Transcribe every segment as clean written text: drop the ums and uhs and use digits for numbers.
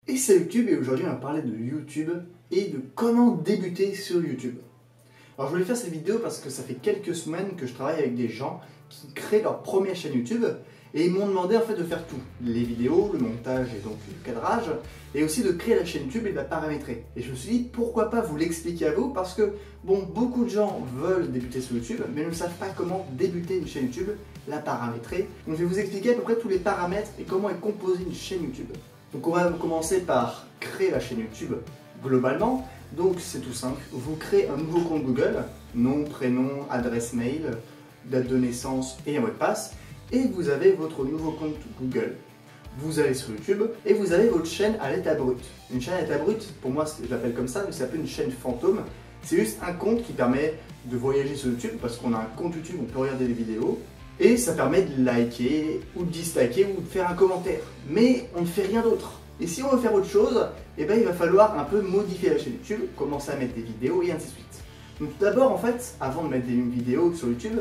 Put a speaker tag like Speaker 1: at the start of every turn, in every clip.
Speaker 1: Et c'est YouTube, et aujourd'hui on va parler de YouTube et de comment débuter sur YouTube. Alors je voulais faire cette vidéo parce que ça fait quelques semaines que je travaille avec des gens qui créent leur première chaîne YouTube et ils m'ont demandé en fait de faire tout. Les vidéos, le montage et donc le cadrage, et aussi de créer la chaîne YouTube et de la paramétrer. Et je me suis dit pourquoi pas vous l'expliquer à vous parce que bon, beaucoup de gens veulent débuter sur YouTube mais ne savent pas comment débuter une chaîne YouTube, la paramétrer. Donc je vais vous expliquer à peu près tous les paramètres et comment est composée une chaîne YouTube. Donc on va commencer par créer la chaîne YouTube globalement. Donc c'est tout simple, vous créez un nouveau compte Google, nom, prénom, adresse mail, date de naissance et un mot de passe, et vous avez votre nouveau compte Google. Vous allez sur YouTube et vous avez votre chaîne à l'état brut. Une chaîne à l'état brut, pour moi je l'appelle comme ça, mais c'est un peu une chaîne fantôme. C'est juste un compte qui permet de voyager sur YouTube parce qu'on a un compte YouTube, on peut regarder des vidéos. Et ça permet de liker ou de disliker ou de faire un commentaire. Mais on ne fait rien d'autre. Et si on veut faire autre chose, eh ben, il va falloir un peu modifier la chaîne YouTube, commencer à mettre des vidéos et ainsi de suite. Donc tout d'abord, en fait, avant de mettre des vidéos sur YouTube,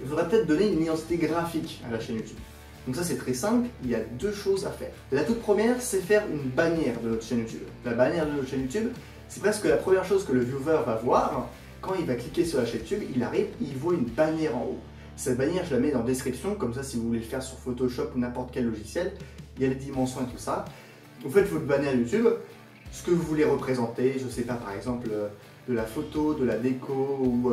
Speaker 1: il faudrait peut-être donner une identité graphique à la chaîne YouTube. Donc ça c'est très simple, il y a deux choses à faire. La toute première, c'est faire une bannière de notre chaîne YouTube. La bannière de notre chaîne YouTube, c'est presque la première chose que le viewer va voir. Quand il va cliquer sur la chaîne YouTube, il arrive, il voit une bannière en haut. Cette bannière, je la mets dans la description, comme ça si vous voulez le faire sur Photoshop ou n'importe quel logiciel, il y a les dimensions et tout ça. Vous faites votre bannière YouTube, ce que vous voulez représenter, je sais pas, par exemple de la photo, de la déco ou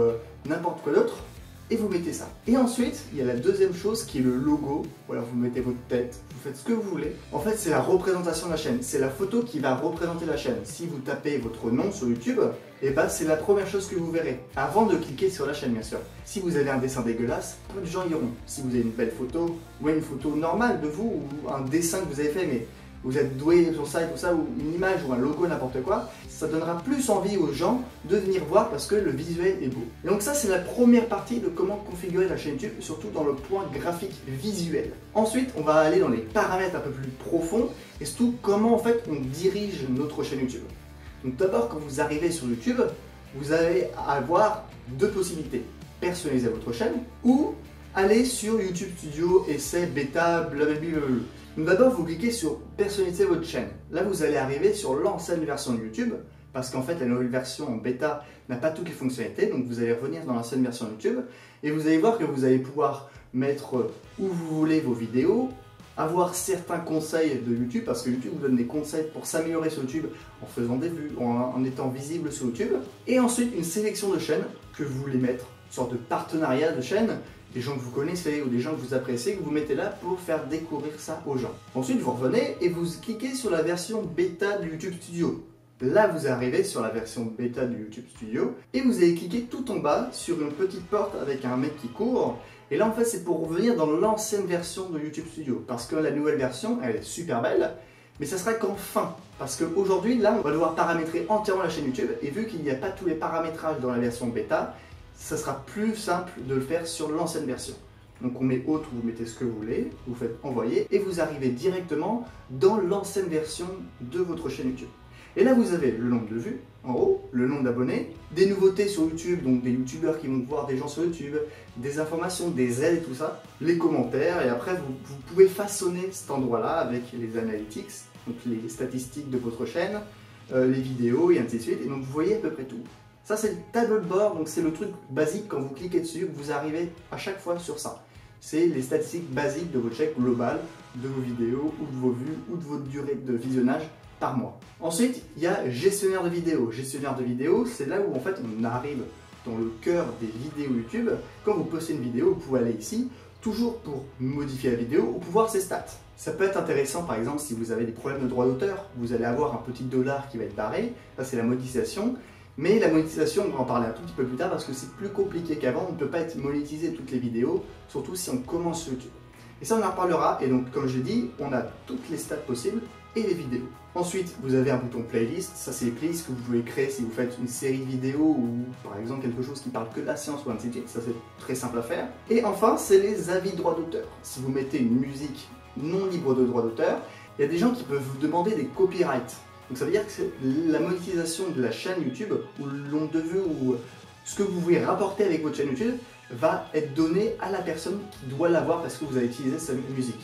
Speaker 1: n'importe quoi d'autre, et vous mettez ça. Et ensuite, il y a la deuxième chose qui est le logo. Voilà, vous mettez votre tête, vous faites ce que vous voulez. En fait, c'est la représentation de la chaîne, c'est la photo qui va représenter la chaîne. Si vous tapez votre nom sur YouTube, et bah c'est la première chose que vous verrez, avant de cliquer sur la chaîne bien sûr. Si vous avez un dessin dégueulasse, peu de gens iront. Si vous avez une belle photo, ou une photo normale de vous, ou un dessin que vous avez fait, mais vous êtes doué sur ça et tout ça, ou une image ou un logo, n'importe quoi, ça donnera plus envie aux gens de venir voir parce que le visuel est beau. Et donc ça c'est la première partie de comment configurer la chaîne YouTube, surtout dans le point graphique visuel. Ensuite on va aller dans les paramètres un peu plus profonds et surtout comment en fait on dirige notre chaîne YouTube. Donc d'abord quand vous arrivez sur YouTube, vous allez avoir deux possibilités. Personnaliser votre chaîne ou aller sur YouTube Studio, essai, bêta, blablabla. Donc d'abord, vous cliquez sur personnaliser votre chaîne. Là, vous allez arriver sur l'ancienne version de YouTube, parce qu'en fait, la nouvelle version en bêta n'a pas toutes les fonctionnalités. Donc vous allez revenir dans l'ancienne version de YouTube et vous allez voir que vous allez pouvoir mettre où vous voulez vos vidéos, avoir certains conseils de YouTube, parce que YouTube vous donne des conseils pour s'améliorer sur YouTube en faisant des vues, en étant visible sur YouTube. Et ensuite, une sélection de chaînes que vous voulez mettre, une sorte de partenariat de chaînes, des gens que vous connaissez ou des gens que vous appréciez, que vous mettez là pour faire découvrir ça aux gens. Ensuite, vous revenez et vous cliquez sur la version bêta de YouTube Studio. Là, vous arrivez sur la version bêta de YouTube Studio et vous allez cliquer tout en bas sur une petite porte avec un mec qui court. Et là, en fait, c'est pour revenir dans l'ancienne version de YouTube Studio parce que la nouvelle version, elle est super belle, mais ça sera qu'en fin. Parce qu'aujourd'hui, là, on va devoir paramétrer entièrement la chaîne YouTube et vu qu'il n'y a pas tous les paramétrages dans la version bêta, ça sera plus simple de le faire sur l'ancienne version. Donc on met autre, vous mettez ce que vous voulez, vous faites envoyer et vous arrivez directement dans l'ancienne version de votre chaîne YouTube. Et là vous avez le nombre de vues en haut, le nombre d'abonnés, des nouveautés sur YouTube, donc des youtubeurs qui vont voir des gens sur YouTube, des informations, des aides et tout ça, les commentaires et après vous pouvez façonner cet endroit-là avec les analytics, donc les statistiques de votre chaîne, les vidéos et ainsi de suite. Et donc vous voyez à peu près tout. Ça c'est le tableau de bord, donc c'est le truc basique quand vous cliquez dessus, vous arrivez à chaque fois sur ça. C'est les statistiques basiques de votre chaîne globale, de vos vidéos, ou de vos vues, ou de votre durée de visionnage par mois. Ensuite, il y a gestionnaire de vidéos. Gestionnaire de vidéos, c'est là où en fait on arrive dans le cœur des vidéos YouTube. Quand vous postez une vidéo, vous pouvez aller ici, toujours pour modifier la vidéo ou pour voir ses stats. Ça peut être intéressant par exemple si vous avez des problèmes de droit d'auteur, vous allez avoir un petit dollar qui va être barré, ça c'est la monétisation. Mais la monétisation, on va en parler un tout petit peu plus tard parce que c'est plus compliqué qu'avant, on ne peut pas être monétisé toutes les vidéos, surtout si on commence sur YouTube. Et ça on en reparlera, et donc comme je dis, on a toutes les stats possibles et les vidéos. Ensuite, vous avez un bouton playlist, ça c'est les playlists que vous pouvez créer si vous faites une série de vidéos ou par exemple quelque chose qui parle que de la science ou ainsi de suite, ça c'est très simple à faire. Et enfin, c'est les avis de droit d'auteur. Si vous mettez une musique non libre de droit d'auteur, il y a des gens qui peuvent vous demander des copyrights. Donc ça veut dire que c'est la monétisation de la chaîne YouTube, ou le nombre de vues, ou ce que vous voulez rapporter avec votre chaîne YouTube, va être donné à la personne qui doit l'avoir parce que vous avez utilisé sa musique.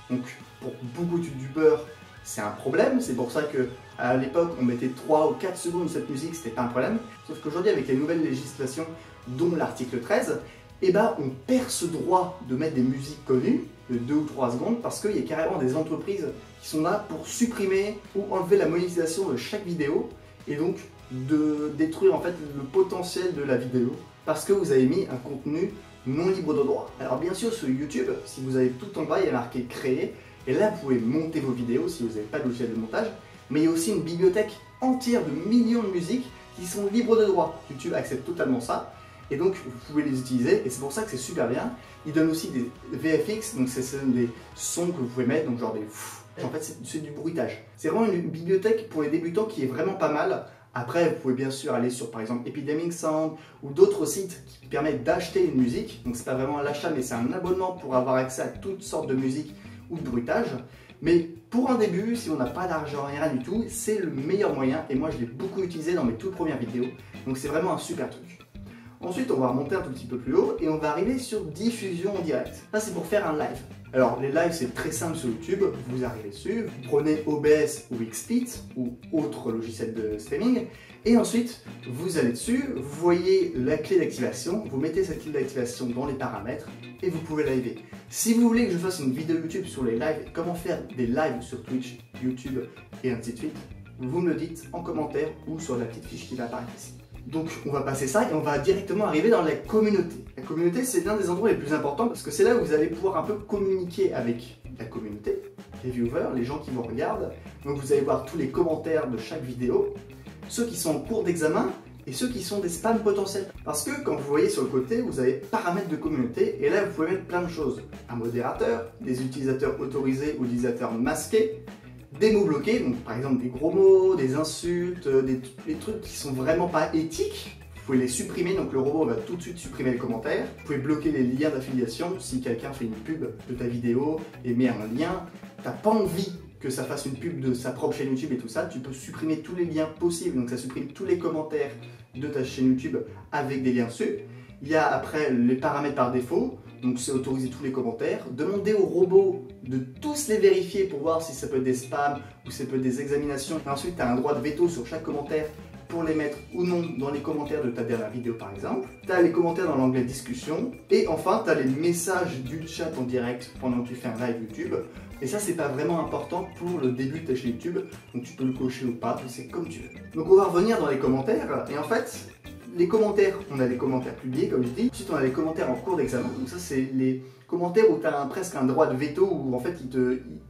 Speaker 1: Donc pour beaucoup de youtubeurs, c'est un problème. C'est pour ça que à l'époque on mettait 3 ou 4 secondes de cette musique, c'était pas un problème. Sauf qu'aujourd'hui avec les nouvelles législations, dont l'article 13, eh ben, on perd ce droit de mettre des musiques connues de 2 ou 3 secondes parce qu'il y a carrément des entreprises qui sont là pour supprimer ou enlever la monétisation de chaque vidéo et donc de détruire en fait le potentiel de la vidéo parce que vous avez mis un contenu non libre de droit. Alors bien sûr sur YouTube, si vous avez tout en bas, il y a marqué créer et là vous pouvez monter vos vidéos si vous n'avez pas de logiciel de montage, mais il y a aussi une bibliothèque entière de millions de musiques qui sont libres de droit. YouTube accepte totalement ça. Et donc vous pouvez les utiliser et c'est pour ça que c'est super bien. Il donne aussi des VFX, donc c'est des sons que vous pouvez mettre, donc genre des en fait c'est du bruitage. C'est vraiment une bibliothèque pour les débutants qui est vraiment pas mal. Après vous pouvez bien sûr aller sur par exemple Epidemic Sound ou d'autres sites qui permettent d'acheter une musique. Donc c'est pas vraiment un achat mais c'est un abonnement pour avoir accès à toutes sortes de musique ou de bruitage. Mais pour un début, si on n'a pas d'argent rien du tout, c'est le meilleur moyen et moi je l'ai beaucoup utilisé dans mes toutes premières vidéos. Donc c'est vraiment un super truc. Ensuite, on va remonter un tout petit peu plus haut et on va arriver sur diffusion en direct. Ça, c'est pour faire un live. Alors, les lives, c'est très simple sur YouTube. Vous arrivez dessus, vous prenez OBS ou XSplit ou autre logiciel de streaming et ensuite, vous allez dessus, vous voyez la clé d'activation, vous mettez cette clé d'activation dans les paramètres et vous pouvez liver. Si vous voulez que je fasse une vidéo YouTube sur les lives, comment faire des lives sur Twitch, YouTube et ainsi de suite, vous me le dites en commentaire ou sur la petite fiche qui va apparaître ici. Donc on va passer ça et on va directement arriver dans la communauté. La communauté, c'est l'un des endroits les plus importants parce que c'est là où vous allez pouvoir un peu communiquer avec la communauté, les viewers, les gens qui vous regardent. Donc vous allez voir tous les commentaires de chaque vidéo, ceux qui sont en cours d'examen et ceux qui sont des spams potentiels. Parce que quand vous voyez sur le côté, vous avez paramètres de communauté et là vous pouvez mettre plein de choses. Un modérateur, des utilisateurs autorisés ou utilisateurs masqués, des mots bloqués, donc par exemple des gros mots, des insultes, des trucs qui sont vraiment pas éthiques. Vous pouvez les supprimer, donc le robot va tout de suite supprimer les commentaires. Vous pouvez bloquer les liens d'affiliation si quelqu'un fait une pub de ta vidéo et met un lien. T'as pas envie que ça fasse une pub de sa propre chaîne YouTube et tout ça, tu peux supprimer tous les liens possibles, donc ça supprime tous les commentaires de ta chaîne YouTube avec des liens dessus. Il y a après les paramètres par défaut, donc c'est autoriser tous les commentaires. Demandez au robot de tous les vérifier pour voir si ça peut être des spams ou ça peut être des examinations. Et ensuite, tu as un droit de veto sur chaque commentaire pour les mettre ou non dans les commentaires de ta dernière vidéo par exemple. Tu as les commentaires dans l'onglet discussion. Et enfin, tu as les messages du chat en direct pendant que tu fais un live YouTube. Et ça, c'est pas vraiment important pour le début de ta chaîne YouTube. Donc tu peux le cocher ou pas, c'est comme tu veux. Donc on va revenir dans les commentaires. Et en fait, les commentaires, on a les commentaires publiés comme je dis, ensuite on a les commentaires en cours d'examen, donc ça c'est les commentaires où tu as presque un droit de veto où en fait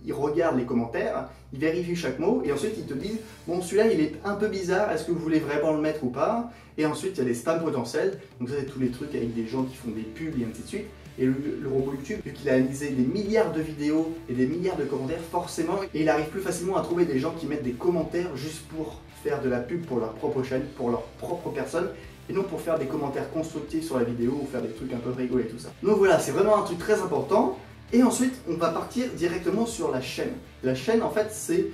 Speaker 1: ils regardent les commentaires, ils vérifient chaque mot et ensuite ils te disent bon celui-là il est un peu bizarre, est-ce que vous voulez vraiment le mettre ou pas? Et ensuite il y a les spams potentiels, donc ça c'est tous les trucs avec des gens qui font des pubs et ainsi de suite. Et le robot YouTube, vu qu'il a analysé des milliards de vidéos et des milliards de commentaires, forcément, et il arrive plus facilement à trouver des gens qui mettent des commentaires juste pour faire de la pub pour leur propre chaîne, pour leur propre personne, et non pour faire des commentaires constructifs sur la vidéo ou faire des trucs un peu rigolos et tout ça. Donc voilà, c'est vraiment un truc très important. Et ensuite, on va partir directement sur la chaîne. La chaîne, en fait, c'est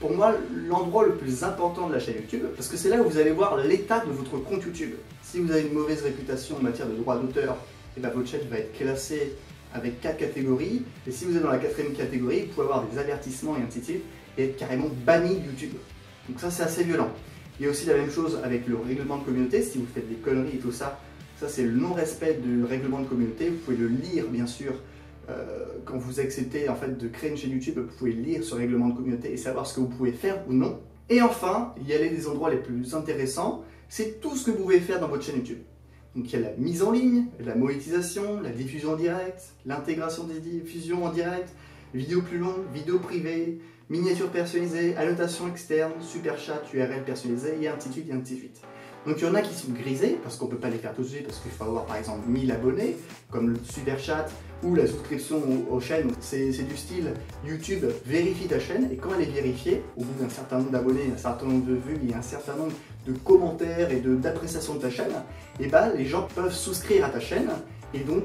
Speaker 1: pour moi l'endroit le plus important de la chaîne YouTube, parce que c'est là où vous allez voir l'état de votre compte YouTube. Si vous avez une mauvaise réputation en matière de droit d'auteur, et ben votre chaîne va être classée avec 4 catégories, et si vous êtes dans la 4e catégorie, vous pouvez avoir des avertissements et ainsi de suite, et être carrément banni de YouTube. Donc ça c'est assez violent. Il y a aussi la même chose avec le règlement de communauté, si vous faites des conneries et tout ça, ça c'est le non-respect du règlement de communauté, vous pouvez le lire bien sûr, quand vous acceptez en fait de créer une chaîne YouTube, vous pouvez lire ce règlement de communauté et savoir ce que vous pouvez faire ou non. Et enfin, il y a les endroits les plus intéressants, c'est tout ce que vous pouvez faire dans votre chaîne YouTube. Donc il y a la mise en ligne, la monétisation, la diffusion en direct, l'intégration des diffusions en direct, vidéos plus longues, vidéos privées, miniatures personnalisées, annotations externes, super chat, URL personnalisées, et ainsi de suite, et ainsi de suite. Donc il y en a qui sont grisés, parce qu'on ne peut pas les faire tout de suite, parce qu'il faut avoir par exemple 1000 abonnés, comme le super chat ou la souscription aux chaînes. C'est du style YouTube vérifie ta chaîne, et quand elle est vérifiée, au bout d'un certain nombre d'abonnés, un certain nombre de vues, et un certain nombre de commentaires et d'appréciations de ta chaîne, et ben les gens peuvent souscrire à ta chaîne, et donc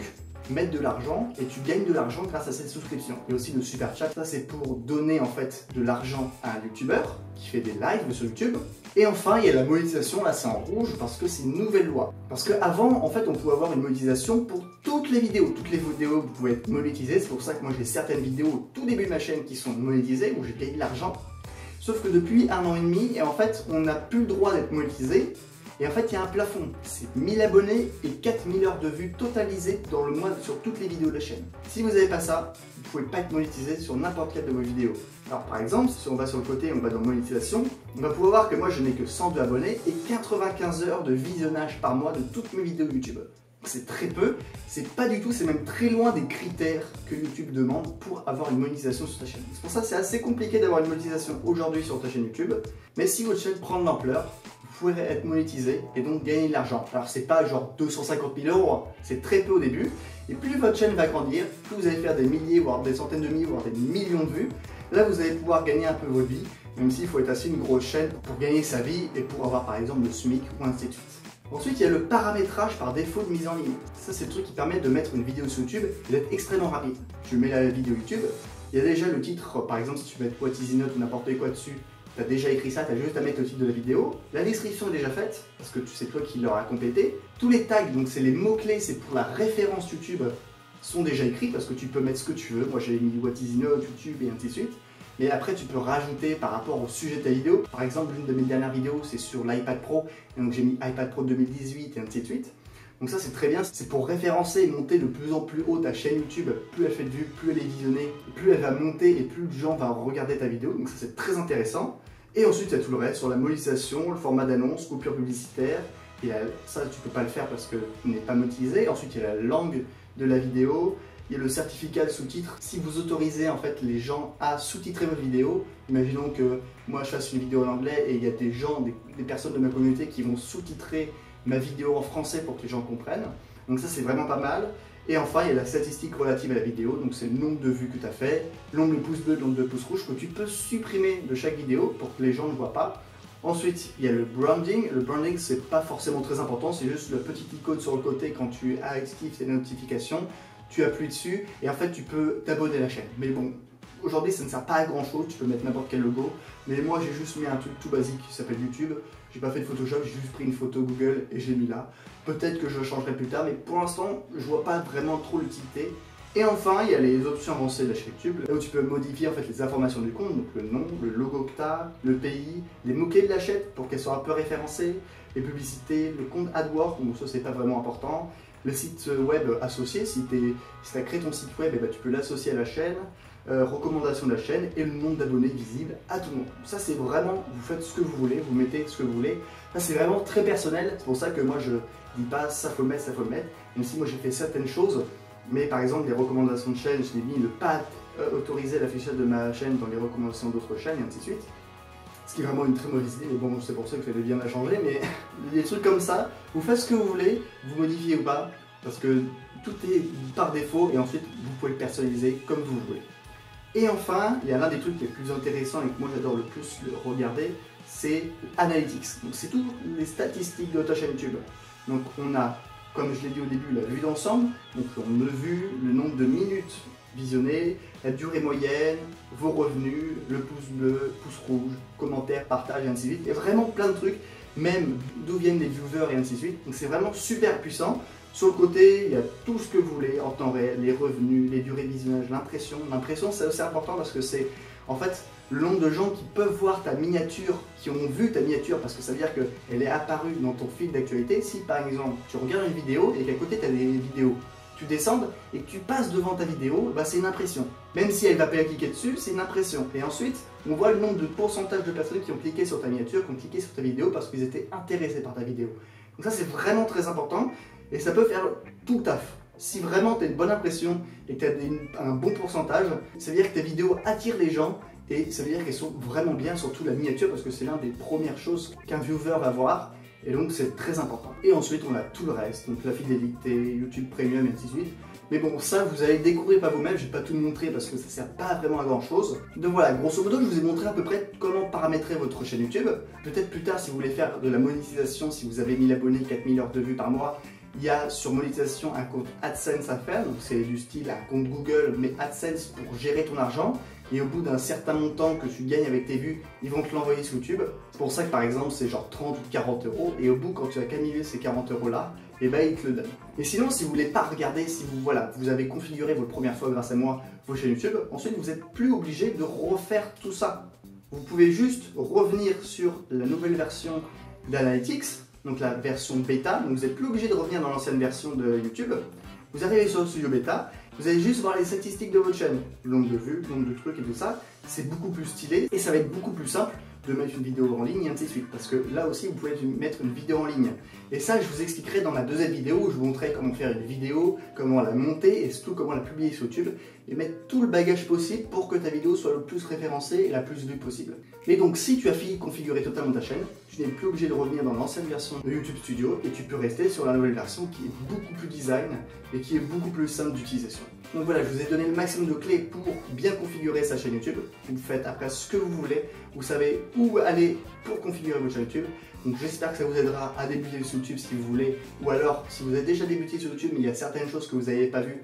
Speaker 1: mettre de l'argent et tu gagnes de l'argent grâce à cette souscription. Et aussi le super chat, ça c'est pour donner en fait de l'argent à un youtubeur qui fait des lives sur YouTube Et enfin, il y a la monétisation, là c'est en rouge parce que c'est une nouvelle loi. Parce qu'avant, en fait, on pouvait avoir une monétisation pour toutes les vidéos. Toutes les vidéos pouvaient être monétisées, c'est pour ça que moi j'ai certaines vidéos au tout début de ma chaîne qui sont monétisées, où j'ai gagné de l'argent. Sauf que depuis 1 an et demi, en fait, on n'a plus le droit d'être monétisé. Et en fait, il y a un plafond. C'est 1000 abonnés et 4000 heures de vues totalisées dans le mois sur toutes les vidéos de la chaîne. Si vous n'avez pas ça, vous ne pouvez pas être monétisé sur n'importe quelle de vos vidéos. Alors par exemple, si on va sur le côté, on va dans monétisation, on va pouvoir voir que moi je n'ai que 102 abonnés et 95 heures de visionnage par mois de toutes mes vidéos YouTube. C'est très peu, c'est pas du tout, c'est même très loin des critères que YouTube demande pour avoir une monétisation sur ta chaîne. C'est pour ça que c'est assez compliqué d'avoir une monétisation aujourd'hui sur ta chaîne YouTube, mais si votre chaîne prend de l'ampleur, vous pourrez être monétisé et donc gagner de l'argent. Alors c'est pas genre 250 000 €, c'est très peu au début, et plus votre chaîne va grandir, plus vous allez faire des milliers, voire des centaines de milliers, voire des millions de vues, là vous allez pouvoir gagner un peu votre vie, même s'il faut être assez une grosse chaîne pour gagner sa vie et pour avoir par exemple le SMIC ou ainsi de suite. Ensuite, il y a le paramétrage par défaut de mise en ligne. Ça, c'est le truc qui permet de mettre une vidéo sur YouTube et d'être extrêmement rapide. Tu mets la vidéo YouTube, il y a déjà le titre, par exemple, si tu veux mettre What is Not ou n'importe quoi dessus, tu as déjà écrit ça, tu as juste à mettre le titre de la vidéo. La description est déjà faite, parce que c'est toi qui l'auras complété. Tous les tags, donc c'est les mots-clés, c'est pour la référence YouTube, sont déjà écrits, parce que tu peux mettre ce que tu veux. Moi, j'ai mis What is Not, YouTube et ainsi de suite. Mais après, tu peux rajouter par rapport au sujet de ta vidéo. Par exemple, l'une de mes dernières vidéos, c'est sur l'iPad Pro. Et donc, j'ai mis iPad Pro 2018 et ainsi de suite. Donc ça, c'est très bien. C'est pour référencer et monter de plus en plus haut ta chaîne YouTube. Plus elle fait de vues, plus elle est visionnée, plus elle va monter et plus de gens vont regarder ta vidéo. Donc ça, c'est très intéressant. Et ensuite, il y a tout le reste sur la monétisation, le format d'annonce, coupure publicitaire. Et ça, tu peux pas le faire parce que tu n'es pas monétisé. Ensuite, il y a la langue de la vidéo. Il y a le certificat de sous-titres. Si vous autorisez en fait les gens à sous-titrer votre vidéo, imaginons que moi je fasse une vidéo en anglais et il y a des gens, des personnes de ma communauté qui vont sous-titrer ma vidéo en français pour que les gens comprennent. Donc ça c'est vraiment pas mal. Et enfin il y a la statistique relative à la vidéo, donc c'est le nombre de vues que tu as fait, le nombre de pouces bleus, le nombre de pouces rouges que tu peux supprimer de chaque vidéo pour que les gens ne voient pas. Ensuite, il y a le branding. Le branding, c'est pas forcément très important, c'est juste le petit icône sur le côté quand tu actives tes notifications. Tu appuies dessus et en fait tu peux t'abonner à la chaîne. Mais bon, aujourd'hui ça ne sert pas à grand chose, tu peux mettre n'importe quel logo. Mais moi j'ai juste mis un truc tout basique qui s'appelle YouTube. J'ai pas fait de Photoshop, j'ai juste pris une photo Google et j'ai mis là. Peut-être que je le changerai plus tard, mais pour l'instant je vois pas vraiment trop l'utilité. Et enfin, il y a les options avancées de la chaîne YouTube, là où tu peux modifier en fait les informations du compte, donc le nom, le logo que tu as, le pays, les mots-clés de la chaîne pour qu'elles soient un peu référencées, les publicités, le compte AdWords, donc ça c'est pas vraiment important. Le site web associé, si tu as créé ton site web, tu peux l'associer à la chaîne, recommandations de la chaîne et le nombre d'abonnés visible à tout le monde. Ça c'est vraiment, vous faites ce que vous voulez, vous mettez ce que vous voulez. Ça c'est vraiment très personnel, c'est pour ça que moi je dis pas ça faut le mettre, ça faut le mettre. Même si moi j'ai fait certaines choses, mais par exemple les recommandations de chaîne, je l'ai mis ne pas autoriser l'affichage de ma chaîne dans les recommandations d'autres chaînes et ainsi de suite. Ce qui est vraiment une très mauvaise idée, mais bon, c'est pour ça que j'avais bien à changer, mais des trucs comme ça, vous faites ce que vous voulez, vous modifiez ou pas, parce que tout est par défaut, et ensuite, vous pouvez le personnaliser comme vous voulez. Et enfin, il y a l'un des trucs les plus intéressants et que moi j'adore le plus regarder, c'est Analytics. Donc c'est toutes les statistiques de ta chaîne YouTube. Donc on a, comme je l'ai dit au début, la vue d'ensemble, donc le nombre de vues, le nombre de minutes visionnées, la durée moyenne, vos revenus, le pouce bleu, pouce rouge, commentaires, partage et ainsi de suite. Il y a vraiment plein de trucs, même d'où viennent les viewers et ainsi de suite. Donc c'est vraiment super puissant. Sur le côté, il y a tout ce que vous voulez en temps réel, les revenus, les durées de visionnage, l'impression. L'impression c'est aussi important parce que c'est en fait le nombre de gens qui peuvent voir ta miniature, qui ont vu ta miniature, parce que ça veut dire qu'elle est apparue dans ton fil d'actualité. Si par exemple tu regardes une vidéo et qu'à côté tu as des vidéos, tu descendes et que tu passes devant ta vidéo, bah c'est une impression. Même si elle ne va pas cliquer dessus, c'est une impression. Et ensuite, on voit le nombre de pourcentage de personnes qui ont cliqué sur ta miniature, qui ont cliqué sur ta vidéo parce qu'ils étaient intéressés par ta vidéo. Donc ça c'est vraiment très important et ça peut faire tout le taf. Si vraiment tu as une bonne impression et que tu as un bon pourcentage, ça veut dire que tes vidéos attirent les gens et ça veut dire qu'elles sont vraiment bien, surtout la miniature, parce que c'est l'une des premières choses qu'un viewer va voir. Et donc c'est très important. Et ensuite on a tout le reste, donc la fidélité, YouTube Premium et ainsi de suite. Mais bon, ça vous allez découvrir par vous-même, je vais pas tout montrer parce que ça sert pas vraiment à grand chose. Donc voilà, grosso modo je vous ai montré à peu près comment paramétrer votre chaîne YouTube. Peut-être plus tard si vous voulez faire de la monétisation, si vous avez 1000 abonnés, 4000 heures de vues par mois, il y a sur monétisation un compte AdSense à faire, donc c'est du style un compte Google mais AdSense pour gérer ton argent. et au bout d'un certain montant que tu gagnes avec tes vues, ils vont te l'envoyer sur YouTube. C'est pour ça que par exemple c'est genre 30 ou 40 euros et au bout quand tu as cumulé ces 40 euros là, et ben ils te le donnent. Et sinon si vous voulez pas regarder, si vous avez configuré votre première fois grâce à moi vos chaînes YouTube, ensuite vous n'êtes plus obligé de refaire tout ça. Vous pouvez juste revenir sur la nouvelle version d'Analytics, donc la version bêta, donc vous n'êtes plus obligé de revenir dans l'ancienne version de YouTube. Vous arrivez sur le Studio Beta, vous allez juste voir les statistiques de votre chaîne, le nombre de vues, le nombre de trucs et tout ça. C'est beaucoup plus stylé et ça va être beaucoup plus simple de mettre une vidéo en ligne et ainsi de suite. Parce que là aussi, vous pouvez mettre une vidéo en ligne. Et ça, je vous expliquerai dans ma deuxième vidéo où je vous montrerai comment faire une vidéo, comment la monter et surtout comment la publier sur YouTube et mettre tout le bagage possible pour que ta vidéo soit le plus référencée et la plus vue possible. Et donc, si tu as fini de configurer totalement ta chaîne, tu n'es plus obligé de revenir dans l'ancienne version de YouTube Studio et tu peux rester sur la nouvelle version qui est beaucoup plus design et qui est beaucoup plus simple d'utilisation. Donc voilà, je vous ai donné le maximum de clés pour bien configurer sa chaîne YouTube. Vous faites après ce que vous voulez, vous savez où aller pour configurer votre chaîne YouTube. Donc j'espère que ça vous aidera à débuter sur YouTube si vous voulez, ou alors si vous avez déjà débuté sur YouTube mais il y a certaines choses que vous n'avez pas vues,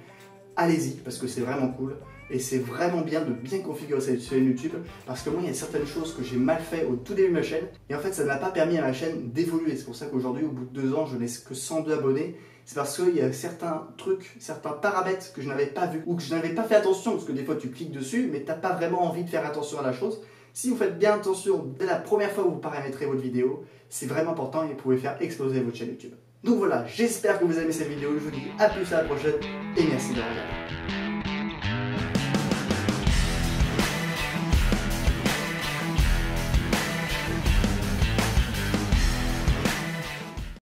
Speaker 1: allez-y parce que c'est vraiment cool. Et c'est vraiment bien de bien configurer cette chaîne YouTube parce que moi il y a certaines choses que j'ai mal fait au tout début de ma chaîne et en fait ça n'a pas permis à ma chaîne d'évoluer. C'est pour ça qu'aujourd'hui au bout de 2 ans je n'ai que 102 abonnés. C'est parce qu'il y a certains trucs, certains paramètres que je n'avais pas vus ou que je n'avais pas fait attention parce que des fois tu cliques dessus mais tu n'as pas vraiment envie de faire attention à la chose. Si vous faites bien attention dès la première fois où vous paramétrez votre vidéo, c'est vraiment important et vous pouvez faire exploser votre chaîne YouTube. Donc voilà, j'espère que vous avez aimé cette vidéo, je vous dis à plus à la prochaine et merci de regarder.